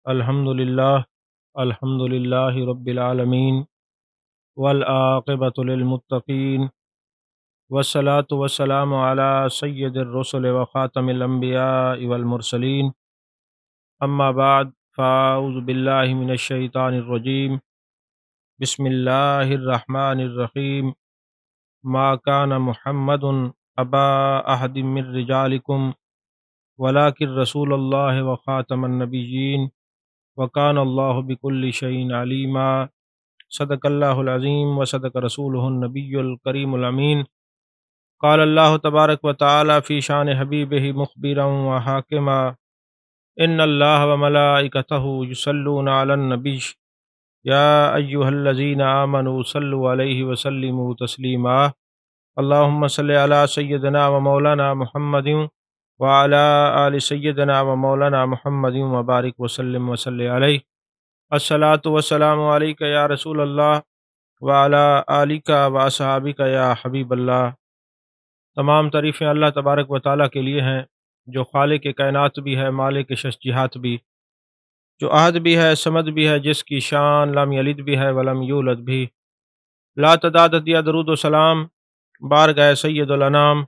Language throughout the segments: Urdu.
الحمد للہ رب العالمین والعاقبۃ للمتقین والصلاة والسلام علی سید الرسل وخاتم الانبیاء والمرسلین اما بعد فاعوذ باللہ من الشیطان الرجیم بسم اللہ الرحمن الرحیم ما کان محمد ابا احد من رجالکم ولکن رسول اللہ وخاتم النبیین وکان اللہ بکل شیء علیما صدق اللہ العظیم وصدق رسولہ النبی الکریم الامین قال اللہ تبارک و تعالی فی شان حبیبہ مخبرا وحاکما ان اللہ وملائکتہ یصلون علی النبی یا ایہا الذین آمنوا صلوا علیہ وسلموا تسلیما اللہم صل علی سیدنا و مولانا محمد وعلی آل سیدنا و مولانا محمد وبارک وسلم وصلی علیہ الصلاۃ والسلام علیک یا رسول اللہ وعلی آلک و اصحابک یا حبیب اللہ۔ تمام تعریفیں اللہ تبارک و تعالیٰ کے لیے ہیں جو خالق کائنات بھی ہے، مالک ششجہات بھی، جو احد بھی ہے، صمد بھی ہے، جس کی شان لم یلد بھی ہے ولم یولد بھی۔ لا تعداد دیا درود و سلام بارگاہ سید الانام،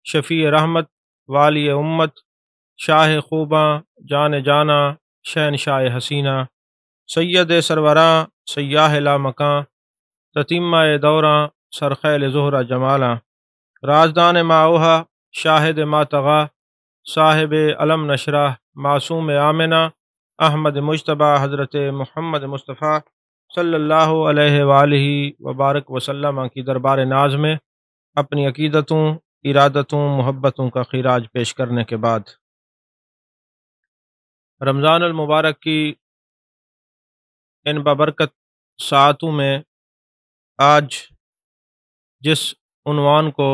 شفیع رحمت، والی امت، شاہ خوباں، جان جانا، شہنشاہ حسینہ، سید سروراں، سیاہ لا مکاں، تتیمہ دوراں، سرخیل زہرہ جمالاں، رازدان ما اوہا، شاہد ما طغا، صاحب علم نشرہ، معصوم آمنہ، احمد مجتبیٰ، حضرت محمد مصطفیٰ صلی اللہ علیہ وآلہ وبارک وسلم کی دربار ناز میں اپنی عقیدتوں، ارادتوں، محبتوں کا خراج پیش کرنے کے بعد رمضان المبارک کی ان بابرکت ساعتوں میں آج جس عنوان کو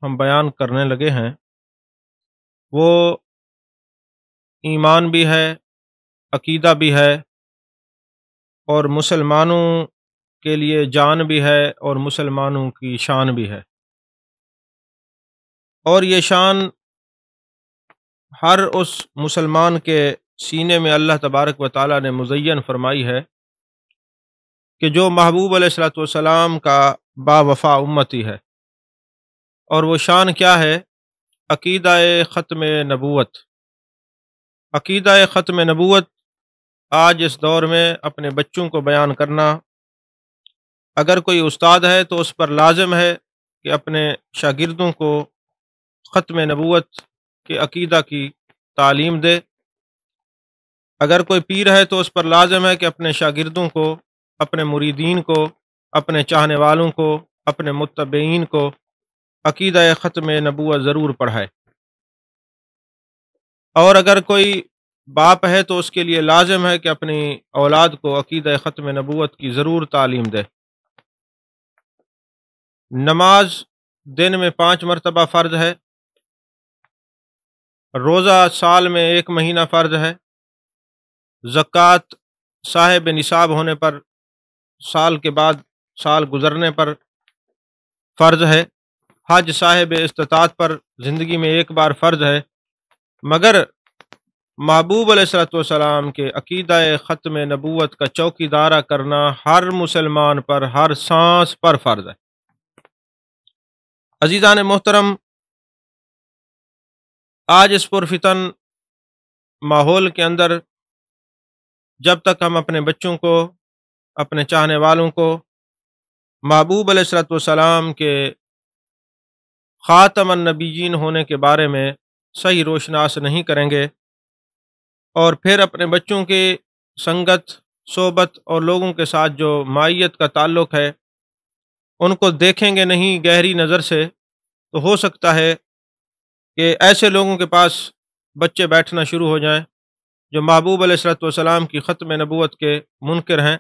ہم بیان کرنے لگے ہیں وہ ایمان بھی ہے، عقیدہ بھی ہے، اور مسلمانوں کے لیے جان بھی ہے، اور مسلمانوں کی شان بھی ہے۔ اور یہ شان ہر اس مسلمان کے سینے میں اللہ تبارک و تعالیٰ نے مزین فرمائی ہے کہ جو محبوب علیہ الصلوۃ والسلام کا با وفا امتی ہے۔ اور وہ شان کیا ہے؟ عقیدہ ختم نبوت۔ عقیدہ ختم نبوت آج اس دور میں اپنے بچوں کو بیان کرنا، اگر کوئی استاد ہے تو اس پر لازم ہے کہ اپنے شاگردوں کو ختم نبوت کے عقیدہ کی تعلیم دے۔ اگر کوئی پیر ہے تو اس پر لازم ہے کہ اپنے شاگردوں کو، اپنے مریدین کو، اپنے چاہنے والوں کو، اپنے متبعین کو عقیدہ ختم نبوت ضرور پڑھائے۔ اور اگر کوئی باپ ہے تو اس کے لیے لازم ہے کہ اپنی اولاد کو عقیدہ ختم نبوت کی ضرور تعلیم دے۔ نماز دن میں 5 مرتبہ فرض ہے، روزہ سال میں 1 مہینہ فرض ہے، زکوٰۃ صاحب نصاب ہونے پر سال کے بعد سال گزرنے پر فرض ہے، حج صاحب استطاعت پر زندگی میں 1 بار فرض ہے، مگر محبوب علیہ الصلوۃ والسلام کے عقیدہ ختم نبوت کا چوکی دارہ کرنا ہر مسلمان پر ہر سانس پر فرض ہے۔ عزیزان محترم، آج اس پرفتن ماحول کے اندر جب تک ہم اپنے بچوں کو، اپنے چاہنے والوں کو محبوب علیہ الصلوۃ والسلام کے خاتم النبیین ہونے کے بارے میں صحیح روشناس نہیں کریں گے، اور پھر اپنے بچوں کی سنگت، صحبت اور لوگوں کے ساتھ جو معیت کا تعلق ہے ان کو دیکھیں گے نہیں گہری نظر سے، تو ہو سکتا ہے کہ ایسے لوگوں کے پاس بچے بیٹھنا شروع ہو جائیں جو محبوب علیہ الصلوۃ والسلام کی ختم نبوت کے منکر ہیں۔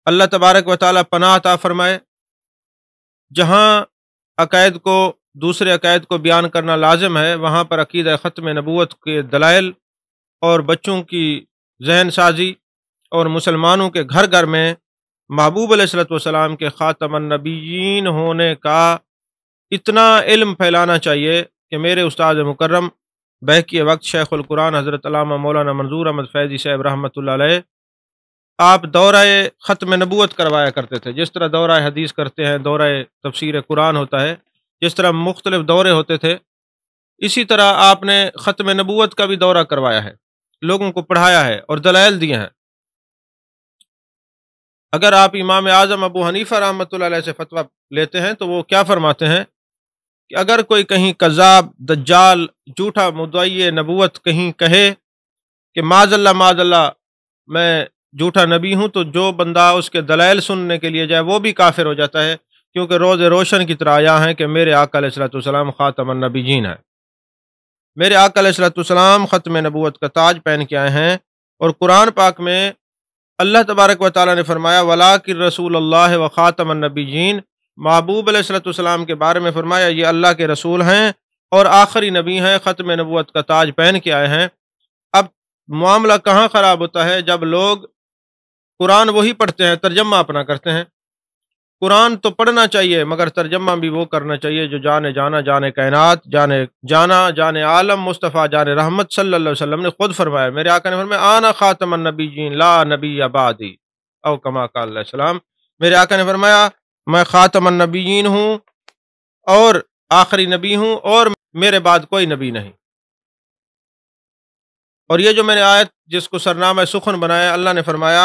اللہ تبارک و تعالیٰ پناہ عطا فرمائے۔ جہاں عقائد کو، دوسرے عقائد کو بیان کرنا لازم ہے، وہاں پر عقیدہ ختم نبوت کے دلائل اور بچوں کی ذہن سازی اور مسلمانوں کے گھر گھر میں محبوب علیہ الصلوۃ والسلام کے خاتم النبیین ہونے کا اتنا علم پھیلانا چاہیے کہ میرے استاد مکرم بحقی وقت شیخ القرآن حضرت علامہ مولانا منظور احمد فیضی صاحب رحمۃ اللہ علیہ آپ دورہ ختم نبوت کروایا کرتے تھے. جس طرح دورہ حدیث کرتے ہیں، دورہ تفسیر قرآن ہوتا ہے، جس طرح مختلف دورے ہوتے تھے، اسی طرح آپ نے ختم نبوت کا بھی دورہ کروایا ہے، لوگوں کو پڑھایا ہے اور دلائل دیے ہیں. اگر آپ امام اعظم ابو حنیفہ رحمۃ اللہ علیہ سے فتویٰ لیتے ہیں تو وہ کیا فرماتے ہیں کہ اگر کوئی کہیں کذاب، دجال، جھوٹا مدعی نبوت کہیں کہے کہ معاذ اللہ میں جھوٹا نبی ہوں، تو جو بندہ اس کے دلائل سننے کے لیے جائے وہ بھی کافر ہو جاتا ہے، کیونکہ روز روشن کی طرح آیا ہے کہ میرے آقا علیہ الصلوۃ والسلام خاتم النبیین ہے. میرے آقا علیہ الصلوۃ والسلام ختم نبوت کا تاج پہن کے آئے ہیں، اور قرآن پاک میں اللہ تبارک و تعالیٰ نے فرمایا وَلَٰكِن رسول اللہ و خاتم النبیین، محبوب علیہ الصلوۃ والسلام کے بارے میں فرمایا یہ اللہ کے رسول ہیں اور آخری نبی ہیں، ختم نبوت کا تاج پہن کے آئے ہیں. اب معاملہ کہاں خراب ہوتا ہے؟ جب لوگ قرآن وہی پڑھتے ہیں، ترجمہ اپنا کرتے ہیں. قرآن تو پڑھنا چاہیے مگر ترجمہ بھی وہ کرنا چاہیے جو جانے کائنات، جانے عالم مصطفیٰ جان رحمت صلی اللہ علیہ وسلم نے خود فرمایا. میرے آقا نے فرمایا آنا خاتم النبیین لا نبی بعدی، او کما قال علیہ السلام. میرے آقا نے فرمایا میں خاتم النبیین ہوں اور آخری نبی ہوں، اور میرے بعد کوئی نبی نہیں. اور یہ جو میں نے آیت جس کو سرنامہ سخن بنایا، اللہ نے فرمایا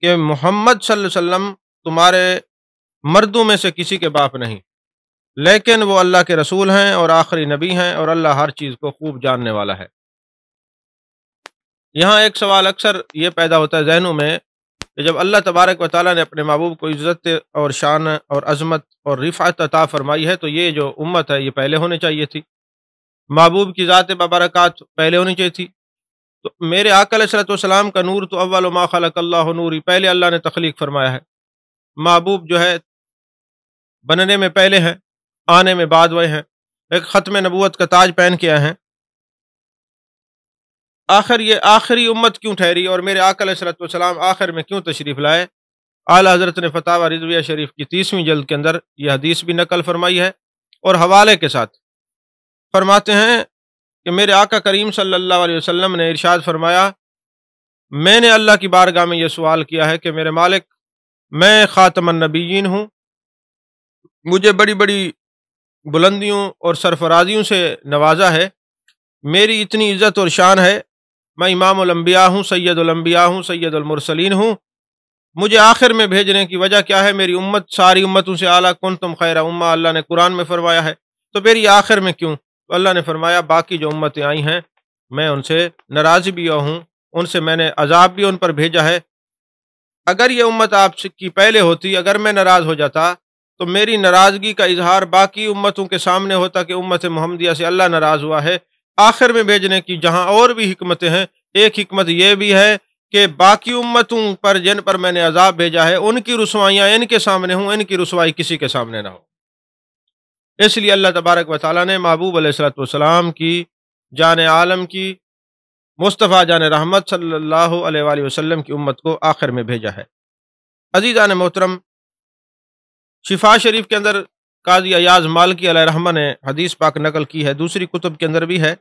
کہ محمد صلی اللہ علیہ وسلم تمہارے مردوں میں سے کسی کے باپ نہیں، لیکن وہ اللہ کے رسول ہیں اور آخری نبی ہیں، اور اللہ ہر چیز کو خوب جاننے والا ہے. یہاں ایک سوال اکثر یہ پیدا ہوتا ہے ذہنوں میں کہ جب اللہ تبارک و تعالیٰ نے اپنے محبوب کو عزت اور شان اور عظمت اور رفعت عطا فرمائی ہے، تو یہ جو امت ہے یہ پہلے ہونے چاہیے تھی، محبوب کی ذات ببرکات پہلے ہونی چاہیے تھی. تو میرے آقا علیہ الصلوۃ والسلام کا نور تو اول ما خلق اللہ نوری، پہلے اللہ نے تخلیق فرمایا ہے. محبوب جو ہے بننے میں پہلے ہیں، آنے میں بعد وہ ہیں، ایک ختم نبوت کا تاج پہن کے آئے ہیں. آخر یہ آخری امت کیوں ٹھہری اور میرے آقا علیہ الصلوۃ والسلام آخر میں کیوں تشریف لائے؟ اعلیٰ حضرت نے فتاوی رضویہ شریف کی 30ویں جلد کے اندر یہ حدیث بھی نقل فرمائی ہے، اور حوالے کے ساتھ فرماتے ہیں کہ میرے آقا کریم صلی اللہ علیہ وسلم نے ارشاد فرمایا میں نے اللہ کی بارگاہ میں یہ سوال کیا ہے کہ میرے مالک، میں خاتم النبیین ہوں، مجھے بڑی بڑی بلندیوں اور سرفرازیوں سے نوازا ہے، میری اتنی عزت اور شان ہے، میں امام الانبیاء ہوں، سید الانبیاء ہوں، سید المرسلین ہوں، مجھے آخر میں بھیجنے کی وجہ کیا ہے؟ میری امت ساری امتوں سے اعلیٰ، کنتم خیر امہ اللہ نے قرآن میں فرمایا ہے، تو میری آخر میں کیوں؟ تو اللہ نے فرمایا باقی جو امتیں آئی ہیں میں ان سے ناراض بھی ہوں، ان سے میں نے عذاب بھی ان پر بھیجا ہے. اگر یہ امت آپ کی پہلے ہوتی، اگر میں ناراض ہو جاتا تو میری ناراضگی کا اظہار باقی امتوں کے سامنے ہوتا کہ امت محمدیہ سے اللہ ناراض ہوا ہے. آخر میں بھیجنے کی جہاں اور بھی حکمتیں ہیں، ایک حکمت یہ بھی ہے کہ باقی امتوں پر جن پر میں نے عذاب بھیجا ہے ان کی رسوائیاں ان کے سامنے ہوں، ان کی رسوائی کسی کے سامنے نہ ہو. اس لیے اللہ تبارک و تعالیٰ نے محبوب علیہ الصلوۃ والسلام کی، جان عالم کی، مصطفیٰ جان رحمت صلی اللہ علیہ وآلہ وسلم کی امت کو آخر میں بھیجا ہے. عزیزان محترم، شفا شریف کے اندر قاضی ایاز مالکی علیہ رحمہ نے حدیث پاک نقل کی ہے، دوسری کتب کے اندر بھی ہے.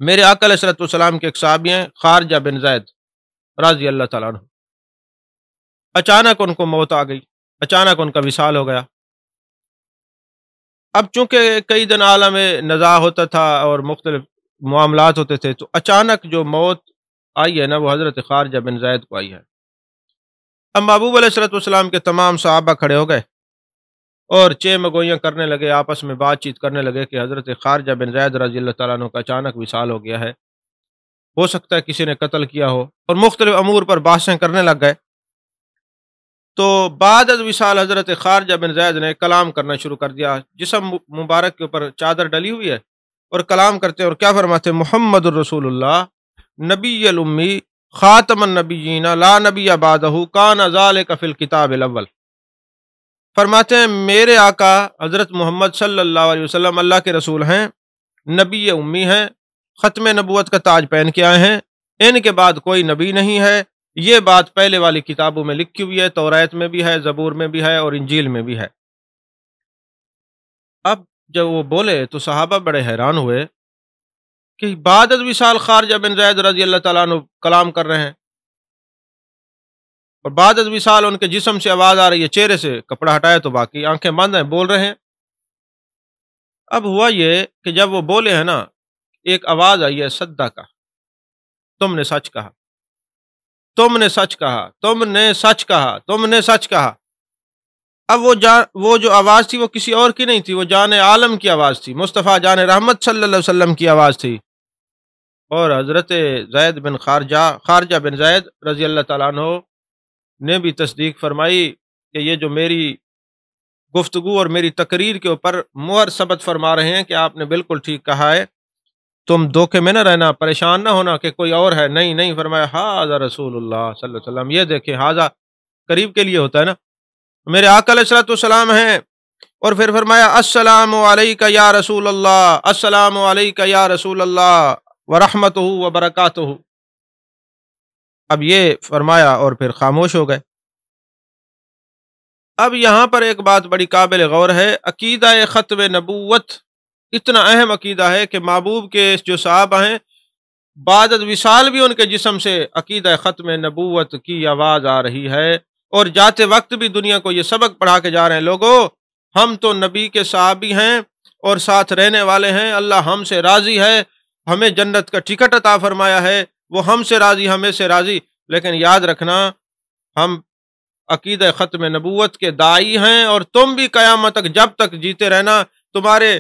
میرے آقا علیہ الصلوۃ والسلام کے ایک صحابی ہیں خارجہ بن زید رضی اللہ تعالیٰ عنہ، اچانک ان کو موت آ گئی، اچانک ان کا وصال ہو گیا. اب چونکہ کئی دن عالم نزاع ہوتا تھا اور مختلف معاملات ہوتے تھے، تو اچانک جو موت آئی ہے نا وہ حضرت خارجہ بن زید کو آئی ہے. اب محبوب علیہ الصلوۃ والسلام کے تمام صحابہ کھڑے ہو گئے اور چہ مگوئیاں کرنے لگے، آپس میں بات چیت کرنے لگے کہ حضرت خارجہ بن زید رضی اللہ تعالیٰ عنہ کا اچانک وصال ہو گیا ہے، ہو سکتا ہے کسی نے قتل کیا ہو، اور مختلف امور پر بحثیں کرنے لگ گئے. تو بعد از وصال حضرت خارجہ بن زید نے کلام کرنا شروع کر دیا، جسم مبارک کے اوپر چادر ڈلی ہوئی ہے اور کلام کرتے اور کیا فرماتے؟ محمد الرسول اللہ نبی الامی خاتم النبیین لا نبی بعدہ کان ذالک فی الکتاب الاول. فرماتے ہیں میرے آقا حضرت محمد صلی اللہ علیہ وسلم اللہ کے رسول ہیں، نبی امی ہیں، ختم نبوت کا تاج پہن کے آئے ہیں، ان کے بعد کوئی نبی نہیں ہے. یہ بات پہلے والی کتابوں میں لکھی ہوئی ہے، توریت میں بھی ہے، زبور میں بھی ہے اور انجیل میں بھی ہے. اب جب وہ بولے تو صحابہ بڑے حیران ہوئے کہ بعد از وصال خارجہ بن زید رضی اللہ تعالیٰ عنہ کلام کر رہے ہیں، اور بعد از وصال ان کے جسم سے آواز آ رہی ہے، چہرے سے کپڑا ہٹایا تو باقی آنکھیں بند ہیں، بول رہے ہیں۔ اب ہوا یہ کہ جب وہ بولے ہیں نا، ایک آواز آئی ہے، صدقہ، تم نے سچ کہا، تم نے سچ کہا، تم نے سچ کہا، تم نے سچ کہا۔ اب وہ جو آواز تھی وہ کسی اور کی نہیں تھی، وہ جان عالم کی آواز تھی، مصطفیٰ جان رحمت صلی اللہ علیہ وسلم کی آواز تھی۔ اور حضرت زید بن خارجہ بن زید رضی اللہ تعالیٰ عنہ نے بھی تصدیق فرمائی کہ یہ جو میری گفتگو اور میری تقریر کے اوپر مہر ثبت فرما رہے ہیں کہ آپ نے بالکل ٹھیک کہا ہے، تم دھوکے میں نہ رہنا، پریشان نہ ہونا کہ کوئی اور ہے، نہیں نہیں، فرمایا ھذا رسول اللہ صلی اللہ علیہ وسلم، یہ دیکھیں، ھذا قریب کے لیے ہوتا ہے نا، میرے آقا علیہ الصلوۃ والسلام ہیں۔ اور پھر فرمایا السلام علیک یا رسول اللہ، السلام علیک یا رسول اللہ ورحمتہ وبرکاتہ۔ اب یہ فرمایا اور پھر خاموش ہو گئے۔ اب یہاں پر ایک بات بڑی قابل غور ہے، عقیدہ ختم نبوت اتنا اہم عقیدہ ہے کہ محبوب کے جو صحابہ ہیں، بعد از وصال بھی ان کے جسم سے عقیدہ ختم نبوت کی آواز آ رہی ہے، اور جاتے وقت بھی دنیا کو یہ سبق پڑھا کے جا رہے ہیں، لوگوں ہم تو نبی کے صحابی ہیں اور ساتھ رہنے والے ہیں، اللہ ہم سے راضی ہے، ہمیں جنت کا ٹکٹ عطا فرمایا ہے، وہ ہم سے راضی، ہمیں سے راضی، لیکن یاد رکھنا ہم عقیدہ ختم نبوت کے داعی ہیں، اور تم بھی قیامت تک جب تک جیتے رہنا، تمہارے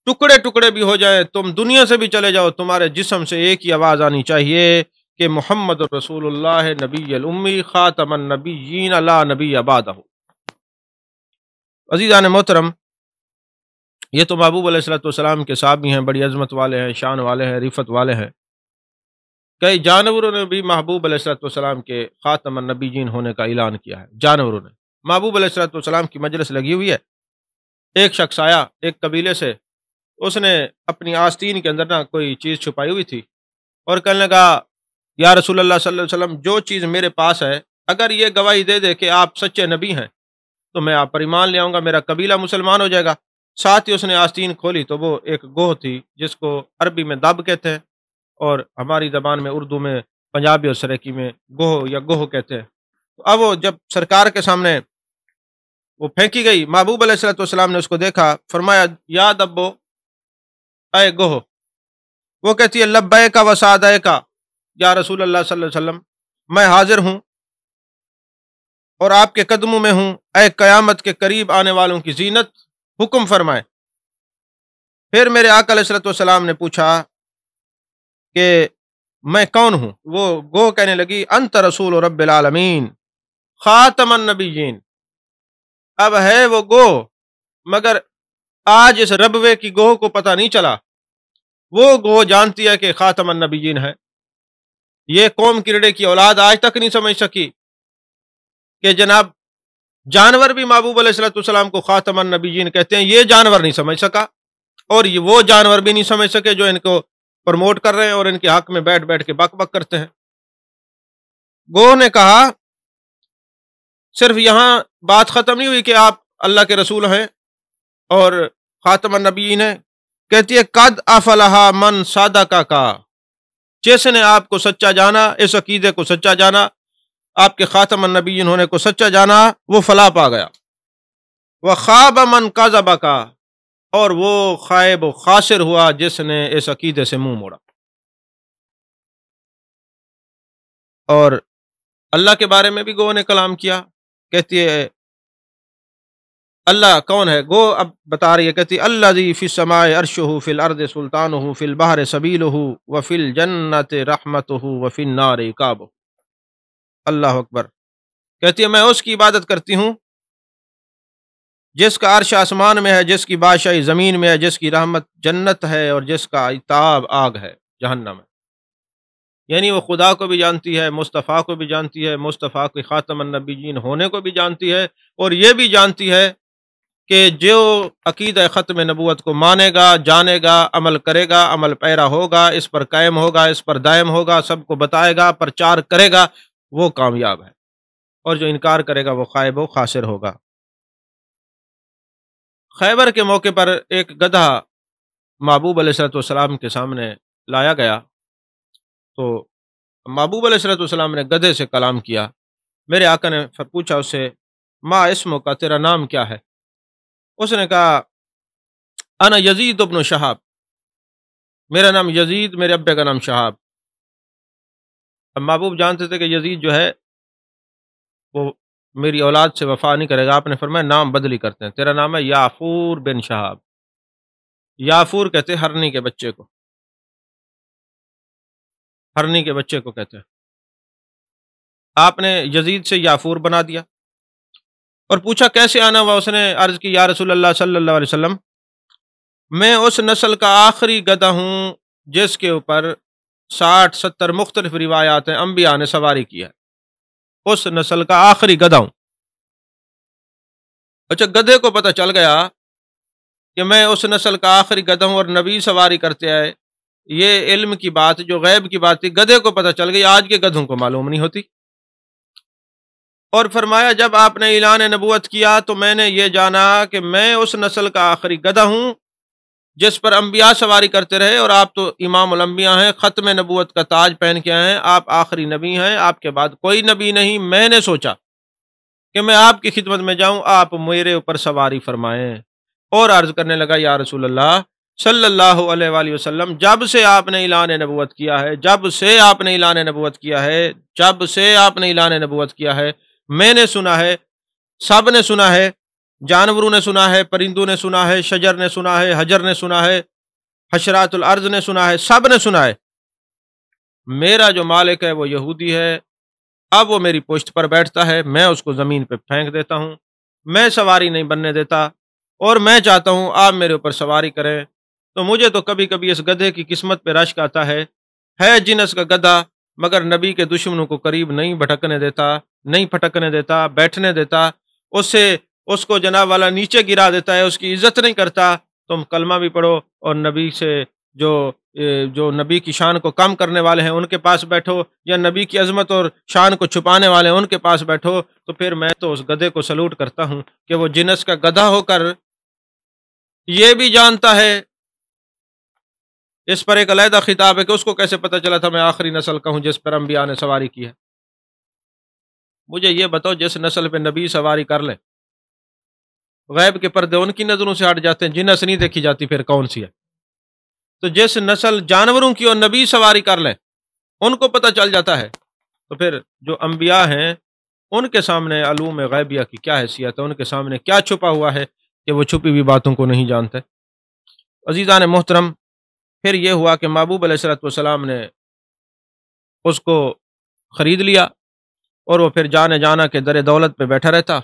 ٹکڑے ٹکڑے بھی ہو جائیں، تم دنیا سے بھی چلے جاؤ، تمہارے جسم سے ایک ہی آواز آنی چاہیے کہ محمد رسول اللہ نبی الامی خاتم النبیین لا نبی بعدہ۔ عزیزان محترم، یہ تو محبوب علیہ الصلوۃ والسلام کے صحابی ہیں، بڑی عظمت والے ہیں، شان والے ہیں، رفت والے ہیں۔ کئی جانوروں نے بھی محبوب علیہ الصلوۃ والسلام کے خاتم النبیین ہونے کا اعلان کیا ہے، جانوروں نے۔ محبوب علیہ الصلوۃ والسلام کی مجلس لگی ہوئی ہے، ایک شخص آیا ایک قبیلے سے، اس نے اپنی آستین کے اندر نا کوئی چیز چھپائی ہوئی تھی، اور کہنے لگا یا رسول اللہ صلی اللہ علیہ وسلم، جو چیز میرے پاس ہے اگر یہ گواہی دے دے کہ آپ سچے نبی ہیں تو میں آپ پر ایمان لے آؤں گا، میرا قبیلہ مسلمان ہو جائے گا۔ ساتھ ہی اس نے آستین کھولی تو وہ ایک گوہ تھی، جس کو عربی میں دب کہتے ہیں، اور ہماری زبان میں اردو میں پنجابی اور سریکی میں گوہ یا گوہ کہتے ہیں۔ اب وہ جب سرکار کے سامنے وہ پھینکی گئی، محبوب علیہ الصلوۃ والسلام نے اس کو دیکھا، فرمایا یا دبو، اے گوہ۔ وہ کہتی ہے لبیک و سعدیک یا رسول اللہ صلی اللہ علیہ وسلم، میں حاضر ہوں اور آپ کے قدموں میں ہوں، اے قیامت کے قریب آنے والوں کی زینت، حکم فرمائے۔ پھر میرے آقا علیہ الصلوۃ والسلام نے پوچھا کہ میں کون ہوں؟ وہ گو کہنے لگی انت رسول رب العالمین خاتم النبیین۔ اب ہے وہ گو، مگر آج اس ربوے کی گوہ کو پتہ نہیں چلا، وہ گو جانتی ہے کہ خاتم النبیین ہے۔ یہ قوم کیڑے کی اولاد آج تک نہیں سمجھ سکی کہ جناب جانور بھی محبوب علیہ الصلوۃ والسلام کو خاتم النبیین کہتے ہیں، یہ جانور نہیں سمجھ سکا، اور یہ وہ جانور بھی نہیں سمجھ سکے جو ان کو پروموٹ کر رہے ہیں اور ان کے حق میں بیٹھ بیٹھ کے بک بک کرتے ہیں۔ گو نے کہا صرف یہاں بات ختم نہیں ہوئی کہ آپ اللہ کے رسول ہیں اور خاتم النبیین ہیں، کہتی ہے قد افلح من صدقک، جس نے آپ کو سچا جانا، اس عقیدے کو سچا جانا، آپ کے خاتم النبیین ہونے کو سچا جانا، وہ فلاح پا گیا۔ وخاب من کذبک، اور وہ خائب و خاسر ہوا جس نے اس عقیدے سے منہ موڑا۔ اور اللہ کے بارے میں بھی گو نے کلام کیا، کہتی ہے اللہ کون ہے؟ گو اب بتا رہی ہے، کہتی ہے الذی فی السماء عرشہ فی الارض سلطانہ فی البحر سبیلہ وفی الجنۃ رحمتہ وفی النار عقابہ۔ اللہ اکبر۔ کہتی ہے میں اس کی عبادت کرتی ہوں جس کا عرش آسمان میں ہے، جس کی بادشاہی زمین میں ہے، جس کی رحمت جنت ہے اور جس کا عتاب آگ ہے، جہنم ہے۔ یعنی وہ خدا کو بھی جانتی ہے، مصطفیٰ کو بھی جانتی ہے، مصطفیٰ کے خاتم النبیین ہونے کو بھی جانتی ہے، اور یہ بھی جانتی ہے کہ جو عقیدہ ختم نبوت کو مانے گا، جانے گا، عمل کرے گا، عمل پیرا ہوگا، اس پر قائم ہوگا، اس پر دائم ہوگا، سب کو بتائے گا، پرچار کرے گا، وہ کامیاب ہے، اور جو انکار کرے گا وہ خائب و خاسر ہوگا۔ خیبر کے موقع پر ایک گدھا محبوب علیہ الصلوۃ والسلام کے سامنے لایا گیا تو محبوب علیہ السلام نے گدھے سے کلام کیا۔ میرے آقا نے پوچھا اس سے ما اسمو کا، تیرا نام کیا ہے؟ اس نے کہا انا یزید ابن شہاب، میرا نام یزید، میرے ابے کا نام شہاب۔ اب محبوب جانتے تھے کہ یزید جو ہے وہ میری اولاد سے وفا نہیں کرے گا، آپ نے فرمایا نام بدلی کرتے ہیں، تیرا نام ہے یافور بن شہاب۔ یافور کہتے ہیں ہرنی کے بچے کو، ہرنی کے بچے کو کہتے ہیں۔ آپ نے یزید سے یافور بنا دیا اور پوچھا کیسے آنا ہوا؟ اس نے عرض کی یا رسول اللہ صلی اللہ علیہ وسلم، میں اس نسل کا آخری گدھا ہوں جس کے اوپر 60-70 مختلف روایات ہیں انبیاء نے سواری کی ہے، اس نسل کا آخری گدھا ہوں۔ اچھا، گدھے کو پتہ چل گیا کہ میں اس نسل کا آخری گدھا ہوں اور نبی سواری کرتے آئے، یہ علم کی بات جو غیب کی بات تھی گدھے کو پتہ چل گئی، آج کے گدھوں کو معلوم نہیں ہوتی۔ اور فرمایا جب آپ نے اعلان نبوت کیا تو میں نے یہ جانا کہ میں اس نسل کا آخری گدھا ہوں جس پر انبیاء سواری کرتے رہے، اور آپ تو امام الانبیاء ہیں، ختم نبوت کا تاج پہن کے آئے ہیں، آپ آخری نبی ہیں، آپ کے بعد کوئی نبی نہیں۔ میں نے سوچا کہ میں آپ کی خدمت میں جاؤں، آپ میرے اوپر سواری فرمائیں۔ اور عرض کرنے لگا یا رسول اللہ صلی اللہ علیہ وآلہ وسلم، جب سے آپ نے اعلان نبوت کیا ہے، جب سے آپ نے اعلان نبوت کیا ہے، جب سے آپ نے اعلان نبوت کیا ہے، میں نے سنا ہے، سب نے سنا ہے، جانوروں نے سنا ہے، پرندوں نے سنا ہے، شجر نے سنا ہے، حجر نے سنا ہے، حشرات الارض نے سنا ہے، سب نے سنا ہے، میرا جو مالک ہے وہ یہودی ہے، اب وہ میری پشت پر بیٹھتا ہے، میں اس کو زمین پہ پھینک دیتا ہوں، میں سواری نہیں بننے دیتا، اور میں چاہتا ہوں آپ میرے اوپر سواری کریں۔ تو مجھے تو کبھی کبھی اس گدھے کی قسمت پہ رشک آتا ہے جنس کا گدھا، مگر نبی کے دشمنوں کو قریب نہیں بھٹکنے دیتا، نہیں پھٹکنے دیتا، بیٹھنے دیتا، اس کو جناب والا نیچے گرا دیتا ہے، اس کی عزت نہیں کرتا۔ تم کلمہ بھی پڑھو اور نبی سے جو نبی کی شان کو کم کرنے والے ہیں ان کے پاس بیٹھو، یا نبی کی عظمت اور شان کو چھپانے والے ہیں ان کے پاس بیٹھو، تو پھر میں تو اس گدھے کو سلوٹ کرتا ہوں کہ وہ جنس کا گدھا ہو کر یہ بھی جانتا ہے۔ اس پر ایک علیحدہ خطاب ہے کہ اس کو کیسے پتہ چلا تھا میں آخری نسل کا ہوں جس پر انبیاء نے سواری کی ہے۔ مجھے یہ بتاؤ، جس نسل پہ نبی سواری کر لے غیب کے پردے ان کی نظروں سے ہٹ جاتے ہیں، جنس نہیں دیکھی جاتی، پھر کون سی ہے؟ تو جس نسل جانوروں کی اور نبی سواری کر لے ان کو پتہ چل جاتا ہے، تو پھر جو انبیاء ہیں ان کے سامنے علوم غیبیہ کی کیا حیثیت ہے، ان کے سامنے کیا چھپا ہوا ہے کہ وہ چھپی ہوئی باتوں کو نہیں جانتے۔ عزیزان محترم، پھر یہ ہوا کہ محبوب علیہ السلام نے اس کو خرید لیا اور وہ پھر جانے جانا کے در دولت پہ بیٹھا رہتا،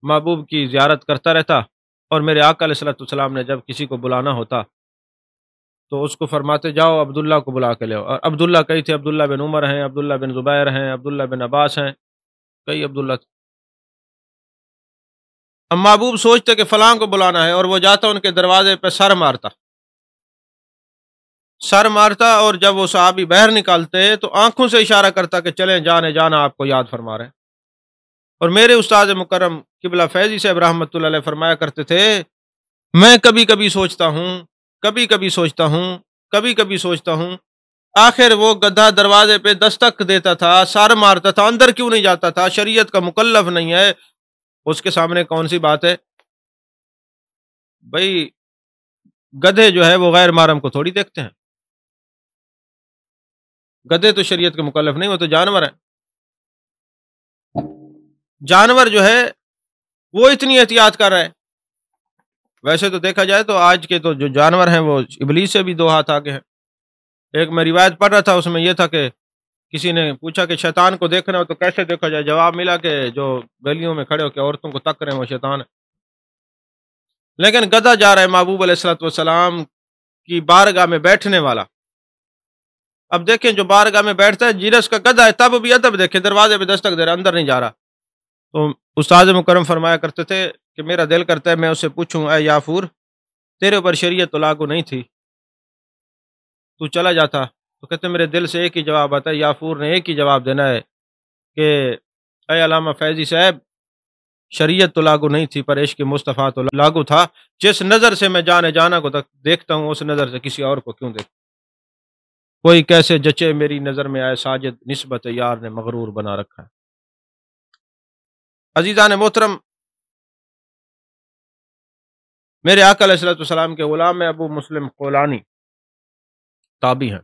محبوب کی زیارت کرتا رہتا، اور میرے آقا علیہ السلام نے جب کسی کو بلانا ہوتا تو اس کو فرماتے جاؤ عبداللہ کو بلا کے لے آؤ، اور عبداللہ کئی تھے، عبداللہ بن عمر ہیں، عبداللہ بن زبیر ہیں، عبداللہ بن عباس ہیں، کئی عبداللہ تھے۔ اب محبوب سوچتے کہ فلاں کو بلانا ہے، اور وہ جاتا ان کے دروازے پہ سر مارتا، اور جب وہ صحابی باہر نکالتے تو آنکھوں سے اشارہ کرتا کہ چلیں جانے جانا آپ کو یاد فرما رہے ہیں۔ اور میرے استاد مکرم قبلہ فیضی صاحب رحمۃ اللہ علیہ فرمایا کرتے تھے، میں کبھی کبھی سوچتا ہوں آخر وہ گدھا دروازے پہ دستک دیتا تھا، سر مارتا تھا، اندر کیوں نہیں جاتا تھا؟ شریعت کا مکلف نہیں ہے، اس کے سامنے کون سی بات ہے؟ بھائی گدھے جو ہے وہ غیر محرم کو تھوڑی دیکھتے ہیں، گدھے تو شریعت کے مکلف نہیں، وہ تو جانور ہیں۔ جانور جو ہے وہ اتنی احتیاط کر رہے ہیں، ویسے تو دیکھا جائے تو آج کے تو جو جانور ہیں وہ ابلیس سے بھی 2 ہاتھ آگے ہیں۔ ایک میں روایت پڑھ رہا تھا، اس میں یہ تھا کہ کسی نے پوچھا کہ شیطان کو دیکھنا ہو تو کیسے دیکھا جائے؟ جواب ملا کہ جو گلیوں میں کھڑے ہو کے عورتوں کو تک رہے ہیں وہ شیطان ہے۔ لیکن گدھا جا رہا ہے محبوب علیہ السلام کی بارگاہ میں بیٹھنے والا، اب دیکھیں جو بارگاہ میں بیٹھتا ہے جنس کا گدھا ہے، تب بھی ادب دیکھیں، دروازے پہ دستک دے رہا، اندر نہیں جا رہا۔ تو استاد مکرم فرمایا کرتے تھے کہ میرا دل کرتا ہے میں اسے پوچھوں، اے یافور تیرے اوپر شریعت تو لاگو نہیں تھی، تو چلا جاتا؟ تو کہتے میرے دل سے ایک ہی جواب آتا ہے، یافور نے ایک ہی جواب دینا ہے کہ اے علامہ فیضی صاحب شریعت تو لاگو نہیں تھی پر عشق مصطفیٰ تو لاگو تھا، جس نظر سے میں جانے جانا کو دیکھتا ہوں اس نظر سے کسی اور کو کیوں دیکھتا؟ کوئی کیسے جچے میری نظر میں آئے ساجد، نسبت یار نے مغرور بنا رکھا ہے۔ عزیزان محترم، میرے آقا علیہ الصلوۃ والسلام کے غلام میں ابو مسلم خولانی تابعی ہیں۔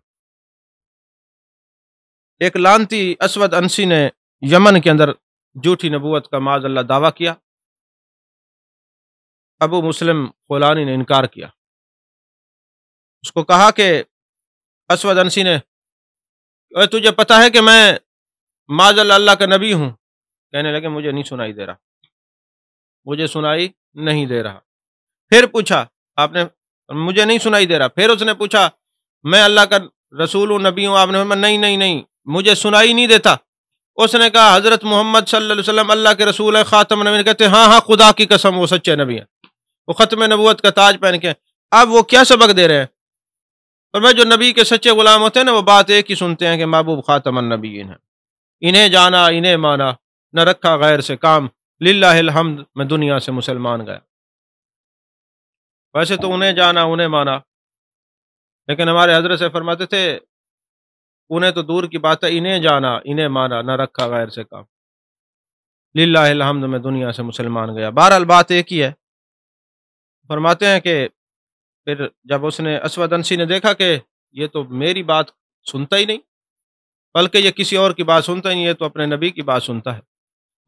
ایک لانتی اسود انسی نے یمن کے اندر جھوٹی نبوت کا معاذ اللہ دعویٰ کیا، ابو مسلم خولانی نے انکار کیا۔ اس کو کہا کہ اسود انسی نے، اے تجھے پتہ ہے کہ میں معاذ اللہ اللہ کا نبی ہوں؟ کہنے لگے مجھے نہیں سنائی دے رہا، مجھے سنائی نہیں دے رہا۔ پھر پوچھا آپ نے، مجھے نہیں سنائی دے رہا۔ پھر اس نے پوچھا میں اللہ کا رسول ہوں، نبی ہوں؟ آپ نے فرمایا نہیں مجھے سنائی نہیں دیتا۔ اس نے کہا حضرت محمد صلی اللہ علیہ وسلم اللہ کے رسول ہے، خاتم النبیین؟ کہتے ہاں خدا کی قسم وہ سچے نبی ہیں، وہ ختم نبوت کا تاج پہن کے۔ اب وہ کیا سبق دے رہے ہیں؟ اور میں جو نبی کے سچے غلام ہوتے ہیں نا، وہ بات ایک ہی سنتے ہیں کہ محبوب خاتم النبیین ہے، انہیں جانا انہیں مانا، نہ رکھا غیر سے کام، للہ الحمد میں دنیا سے مسلمان گیا۔ ویسے تو انہیں جانا انہیں مانا، لیکن ہمارے حضرت سے فرماتے تھے انہیں تو دور کی بات ہے، انہیں جانا انہیں مانا، نہ رکھا غیر سے کام، للہ الحمد میں دنیا سے مسلمان گیا۔ بہرحال بات ایک ہی ہے۔ فرماتے ہیں کہ پھر جب اس نے اسود انسی نے دیکھا کہ یہ تو میری بات سنتا ہی نہیں، بلکہ یہ کسی اور کی بات سنتا ہی نہیں، یہ تو اپنے نبی کی بات سنتا ہے،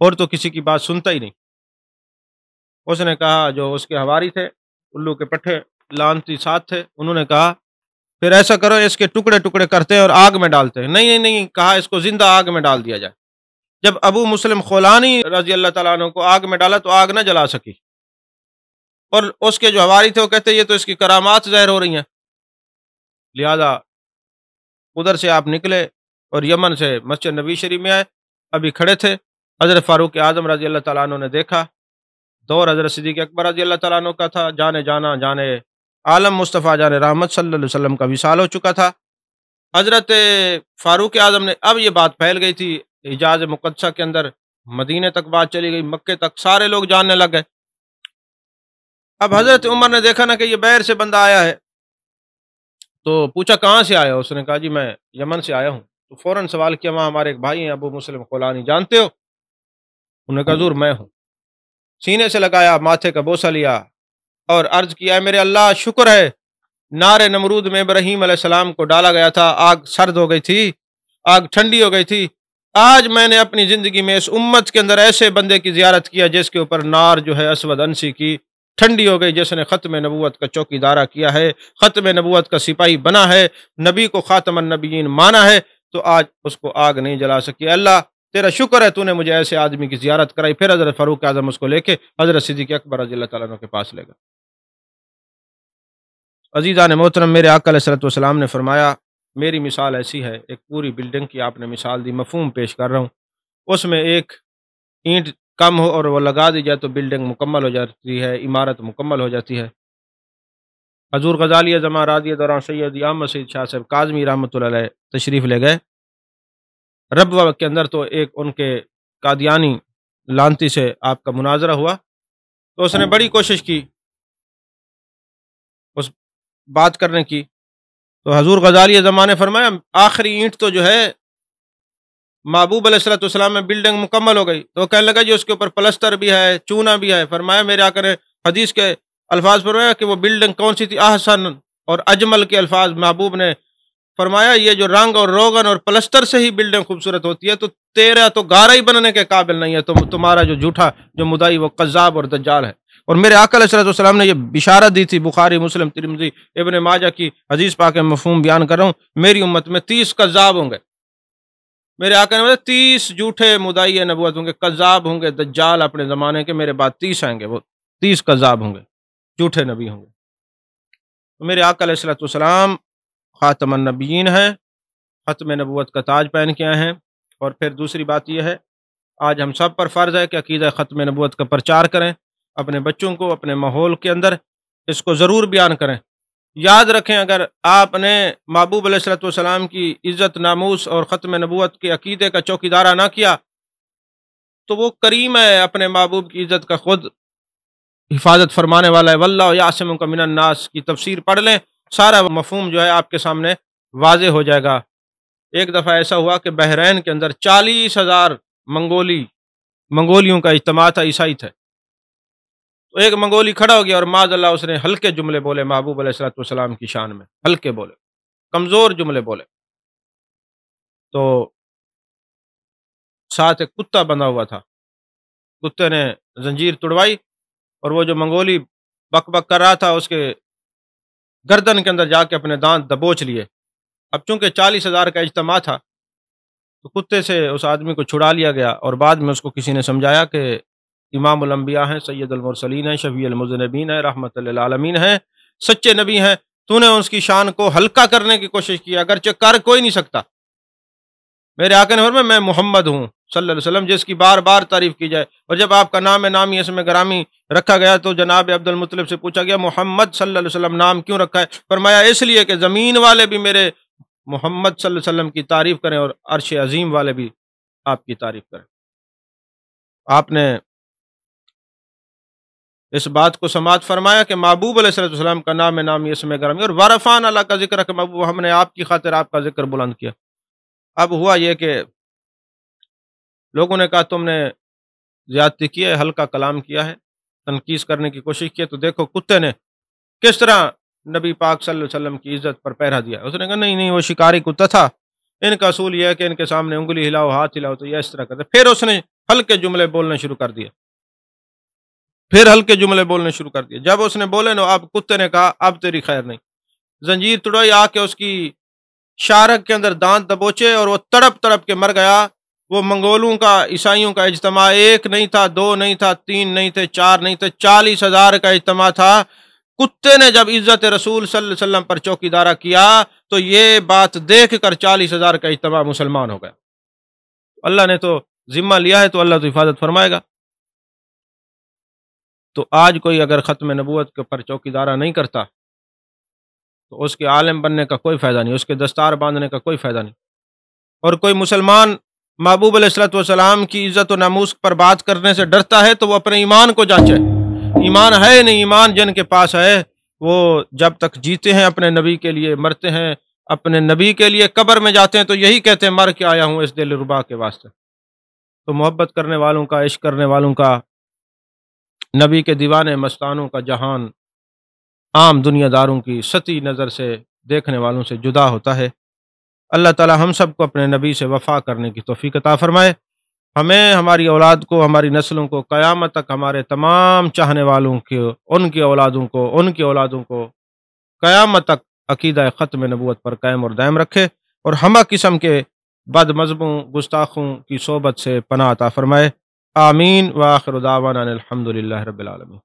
اور تو کسی کی بات سنتا ہی نہیں۔ اس نے کہا، جو اس کے حواری تھے، الو کے پٹھے لانتی ساتھ تھے، انہوں نے کہا پھر ایسا کرو اس کے ٹکڑے ٹکڑے کرتے ہیں اور آگ میں ڈالتے ہیں۔ نہیں، کہا اس کو زندہ آگ میں ڈال دیا جائے۔ جب ابو مسلم خولانی رضی اللہ تعالیٰ عنہ کو آگ میں ڈالا تو آگ نہ جلا سکی، اور اس کے جو حواری تھے وہ کہتے یہ تو اس کی کرامات ظاہر ہو رہی ہیں، لہذا ادھر سے آپ نکلے اور یمن سے مسجد نبی شریف میں آئے۔ ابھی کھڑے تھے، حضرت فاروق اعظم رضی اللہ تعالیٰ عنہ نے دیکھا، دور حضرت صدیق اکبر رضی اللہ تعالیٰ عنہ کا تھا، جانے عالم مصطفیٰ جان رحمت صلی اللہ علیہ وسلم کا وصال ہو چکا تھا۔ حضرت فاروق اعظم نے، اب یہ بات پھیل گئی تھی حجاز مقدسہ کے اندر، مدینے تک بات چلی گئی، مکے تک سارے لوگ جاننے لگ گئے۔ اب حضرت عمر نے دیکھا نا کہ یہ بیر سے بندہ آیا ہے، تو پوچھا کہاں سے آیا؟ اس نے کہا جی میں یمن سے آیا ہوں۔ تو فوراً سوال کیا وہاں ہمارے ایک بھائی ہیں ابو مسلم خولانی، جانتے ہو؟ انہوں نے کہا حضور میں ہوں۔ سینے سے لگایا، ماتھے کا بوسہ لیا اور عرض کیا ہے میرے اللہ شکر ہے، نار نمرود میں ابراہیم علیہ السلام کو ڈالا گیا تھا، آگ سرد ہو گئی تھی، آگ ٹھنڈی ہو گئی تھی، آج میں نے اپنی زندگی میں اس امت کے اندر ایسے بندے کی زیارت کیا جس کے اوپر نار جو ہے اسود انسی کی ٹھنڈی ہو گئی، جس نے ختم نبوت کا چوکی دارہ کیا ہے، ختم نبوت کا سپاہی بنا ہے، نبی کو خاتم النبیین مانا ہے، تو آج اس کو آگ نہیں جلا سکی۔ اللہ تیرا شکر ہے تو نے مجھے ایسے آدمی کی زیارت کرائی۔ پھر حضرت فاروق اعظم اس کو لے کے حضرت صدیق اکبر رضی اللہ تعالیٰ عنہ کے پاس لے گا۔ عزیزان محترم، میرے آقا علیہ الصلوۃ والسلام نے فرمایا میری مثال ایسی ہے، ایک پوری بلڈنگ کی آپ نے مثال دی، مفہوم پیش کر رہا ہوں، اس میں ایک اینٹ کم ہو اور وہ لگا دی جائے تو بلڈنگ مکمل ہو جاتی ہے، عمارت مکمل ہو جاتی ہے۔ حضور غزالی اعظم راضی دوران سید احمد سید شاہ صاحب کاظمی رحمۃ اللہ علیہ تشریف لے گئے ربوہ کے اندر، تو ایک ان کے قادیانی لانتی سے آپ کا مناظرہ ہوا، تو اس نے بڑی کوشش کی اس بات کرنے کی، تو حضور غزالی زمان نے فرمایا آخری اینٹ تو جو ہے محبوب علیہ الصلوۃ والسلام میں بلڈنگ مکمل ہو گئی، تو کہنے لگا جی اس کے اوپر پلستر بھی ہے، چونا بھی ہے۔ فرمایا میرے آقا نے حدیث کے الفاظ فرمایا کہ وہ بلڈنگ کون سی تھی؟ احسن اور اجمل کے الفاظ محبوب نے فرمایا، یہ جو رنگ اور روغن اور پلستر سے ہی بلڈنگ خوبصورت ہوتی ہے، تو تیرا تو گارا ہی بننے کے قابل نہیں ہے، تو تمہارا جو جھوٹا جو مدعی وہ قذاب اور دجال ہے۔ اور میرے آقا علیہ الصلوۃ والسلام نے یہ بشارت دی تھی، بخاری مسلم ترمذی ابن ماجہ کی حدیث پاک میں مفہوم بیان کر رہا ہوں، میری امت میں 30 قذاب ہوں گے۔ میرے آقا نے بتایا 30 جھوٹے مدعی نبوت ہوں گے، قذاب ہوں گے، دجال اپنے زمانے کے، میرے بعد 30 آئیں گے، وہ 30 قذاب ہوں گے، جھوٹے نبی ہوں گے۔ تو میرے آقا علیہ الصلوۃ والسلام خاتم النبیین ہے، ختم نبوت کا تاج پہن کے آئے ہیں۔ اور پھر دوسری بات یہ ہے، آج ہم سب پر فرض ہے کہ عقیدہ ختم نبوت کا پرچار کریں، اپنے بچوں کو اپنے ماحول کے اندر اس کو ضرور بیان کریں۔ یاد رکھیں اگر آپ نے محبوب علیہ الصلوۃ والسلام کی عزت ناموس اور ختم نبوت کے عقیدے کا چوکیدارہ نہ کیا تو وہ کریم ہے، اپنے محبوب کی عزت کا خود حفاظت فرمانے والا ہے۔ واللہ یعصمک من الناس کی تفسیر پڑھ لیں، سارا مفہوم جو ہے آپ کے سامنے واضح ہو جائے گا۔ ایک دفعہ ایسا ہوا کہ بحرین کے اندر 40,000 منگولیوں کا اجتماع تھا، عیسائی تھے۔ تو ایک منگولی کھڑا ہو گیا اور معاذ اللہ اس نے ہلکے جملے بولے محبوب علیہ الصلوۃ والسلام کی شان میں، ہلکے بولے، کمزور جملے بولے۔ تو ساتھ ایک کتا بندھا ہوا تھا، کتے نے زنجیر توڑوائی اور وہ جو منگولی بک بک کر رہا تھا اس کے گردن کے اندر جا کے اپنے دانت دبوچ لیے۔ اب چونکہ 40,000 کا اجتماع تھا تو کتے سے اس آدمی کو چھڑا لیا گیا، اور بعد میں اس کو کسی نے سمجھایا کہ امام الانبیاء ہیں، سید المرسلین ہیں، شفیع المذنبین ہیں، رحمت للعالمین ہیں، سچے نبی ہیں، تو نے اس کی شان کو ہلکا کرنے کی کوشش کی، اگرچہ کر کوئی نہیں سکتا۔ میرے آقا نے فرمایا میں محمد ہوں صلی اللہ علیہ وسلم جس کی بار بار تعریف کی جائے، اور جب آپ کا نام نامی اسم گرامی رکھا گیا تو جناب عبد المطلب سے پوچھا گیا محمد صلی اللہ علیہ وسلم نام کیوں رکھا ہے؟ فرمایا اس لیے کہ زمین والے بھی میرے محمد صلی اللہ علیہ وسلم کی تعریف کریں اور عرش عظیم والے بھی آپ کی تعریف کریں۔ آپ نے اس بات کو سماعت فرمایا کہ محبوب علیہ السلام کا نام نامی اسم گرامی، اور ورفان اللہ کا ذکر کہ محبوب ہم نے آپ کی خاطر آپ کا ذکر بلند کیا۔ اب ہوا یہ کہ لوگوں نے کہا تم نے زیادتی کی ہے، ہلکا کلام کیا ہے، تنقید کرنے کی کوشش کی، تو دیکھو کتے نے کس طرح نبی پاک صلی اللہ علیہ وسلم کی عزت پر پہرا دیا۔ اس نے کہا نہیں نہیں وہ شکاری کتا تھا، ان کا اصول یہ ہے کہ ان کے سامنے انگلی ہلاؤ، ہاتھ ہلاؤ تو یہ اس طرح کرتے۔ پھر اس نے ہلکے جملے بولنے شروع کر دیے، جب اس نے بولے نا اب کتے نے کہا اب تیری خیر نہیں، زنجیر توڑائی، آ کے اس کی شارک کے اندر دانت دبوچے اور وہ تڑپ تڑپ کے مر گیا۔ وہ منگولوں کا عیسائیوں کا اجتماع ایک نہیں تھا، دو نہیں تھا، تین نہیں تھے، چار نہیں تھے، 40,000 کا اجتماع تھا۔ کتے نے جب عزت رسول صلی اللہ علیہ وسلم پر چوکی دارہ کیا تو یہ بات دیکھ کر 40,000 کا اجتماع مسلمان ہو گیا۔ اللہ نے تو ذمہ لیا ہے تو اللہ تو حفاظت فرمائے گا۔ تو آج کوئی اگر ختم نبوت کے پر چوکی دارہ نہیں کرتا تو اس کے عالم بننے کا کوئی فائدہ نہیں، اس کے دستار باندھنے کا کوئی فائدہ نہیں۔ اور کوئی مسلمان محبوب علیہ الصلوۃ والسلام کی عزت و ناموس پر بات کرنے سے ڈرتا ہے تو وہ اپنے ایمان کو جانچے۔ ایمان ہے نہیں، ایمان جن کے پاس ہے وہ جب تک جیتے ہیں اپنے نبی کے لیے، مرتے ہیں اپنے نبی کے لیے، قبر میں جاتے ہیں تو یہی کہتے ہیں مر کے آیا ہوں اس دل ربا کے واسطے۔ تو محبت کرنے والوں کا، عشق کرنے والوں کا، نبی کے دیوانے مستانوں کا جہان عام دنیا داروں کی سطحی نظر سے دیکھنے والوں سے جدا ہوتا ہے۔ اللہ تعالی ہم سب کو اپنے نبی سے وفا کرنے کی توفیق عطا فرمائے۔ ہمیں، ہماری اولاد کو، ہماری نسلوں کو، قیامت تک ہمارے تمام چاہنے والوں کو، ان کی اولادوں کو قیامت تک عقیدہ ختم نبوت پر قائم اور دائم رکھے، اور ہمہ قسم کے بد مذہبوں، گستاخوں کی صحبت سے پناہ عطا فرمائے۔ آمین۔ وآخر دعوانا الحمد للہ رب العالمین۔